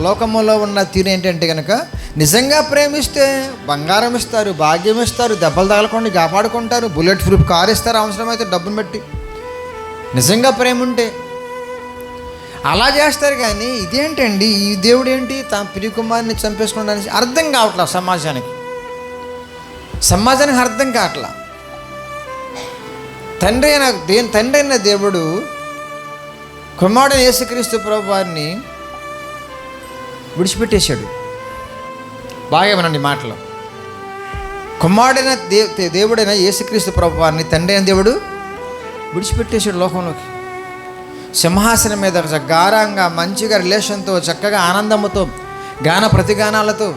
లోకములో ఉన్న తీరు ఏంటంటే కనుక, నిజంగా ప్రేమిస్తే బంగారం ఇస్తారు, భాగ్యం ఇస్తారు, దెబ్బలు తగలకుండా కాపాడుకుంటారు, బుల్లెట్ ప్రూఫ్ కారు ఇస్తారు అవసరమైతే డబ్బును బట్టి, నిజంగా ప్రేమ ఉంటే అలా చేస్తారు. కానీ ఇదేంటండి, ఈ దేవుడు ఏంటి తన ప్రియకుమారుని చంపేసుకోవడానికి అర్థం కావట్లా సమాజానికి అర్థం కావట్లా. తండ్రి అయిన దేవుడు కుమారుడైన యేసుక్రీస్తు ప్రభువారిని విడిచిపెట్టేశాడు. బాగా వినండి మాటలు. కుమారుడైన దేవుడైన యేసుక్రీస్తు ప్రభువారిని తండ్రి అయిన దేవుడు విడిచిపెట్టేశాడు లోకంలోకి. సింహాసనం మీద గారంగా మంచిగా రిలేషన్తో చక్కగా ఆనందంతో గాన ప్రతిగానాలతో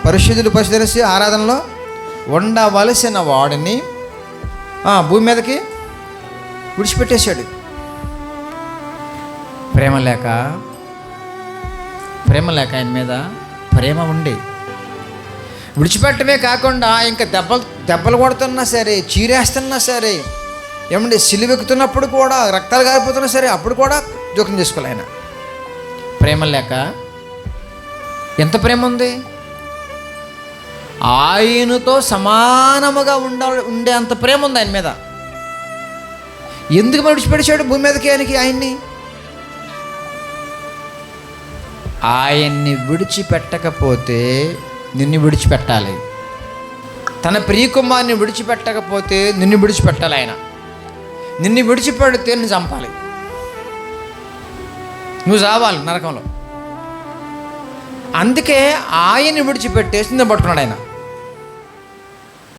పరిశుద్ధులు పరిశుద్ధి ఆరాధనలో ఉండవలసిన వాడిని భూమి మీదకి విడిచిపెట్టేశాడు. ప్రేమ లేక ఆయన మీద ప్రేమ ఉండి విడిచిపెట్టమే కాకుండా ఇంకా దెబ్బలు కొడుతున్నా సరే, చీరేస్తున్నా సరే, ఏమంటే సిలువెక్కుతున్నప్పుడు కూడా, రక్తాలు గారిపోతున్నా సరే, అప్పుడు కూడా జోక్యం చేసుకోవాలి ఆయన. ప్రేమ లేక ఎంత ప్రేమ ఉంది, ఆయనతో సమానముగా ఉండే అంత ప్రేమ ఉంది ఆయన మీద. ఎందుకు విడిచిపెట్టాడు భూమి మీదకి ఆయన్ని విడిచిపెట్టకపోతే నిన్ను విడిచిపెట్టాలి. తన ప్రియకుమారుని విడిచిపెట్టకపోతే నిన్ను విడిచిపెట్టాలి ఆయన. నిన్ను విడిచిపెడితే నిన్ను చంపాలి, నువ్వు చావాలి నరకంలో. అందుకే ఆయన్ని విడిచిపెట్టేసి నిన్ను పట్టుకున్నాడు ఆయన.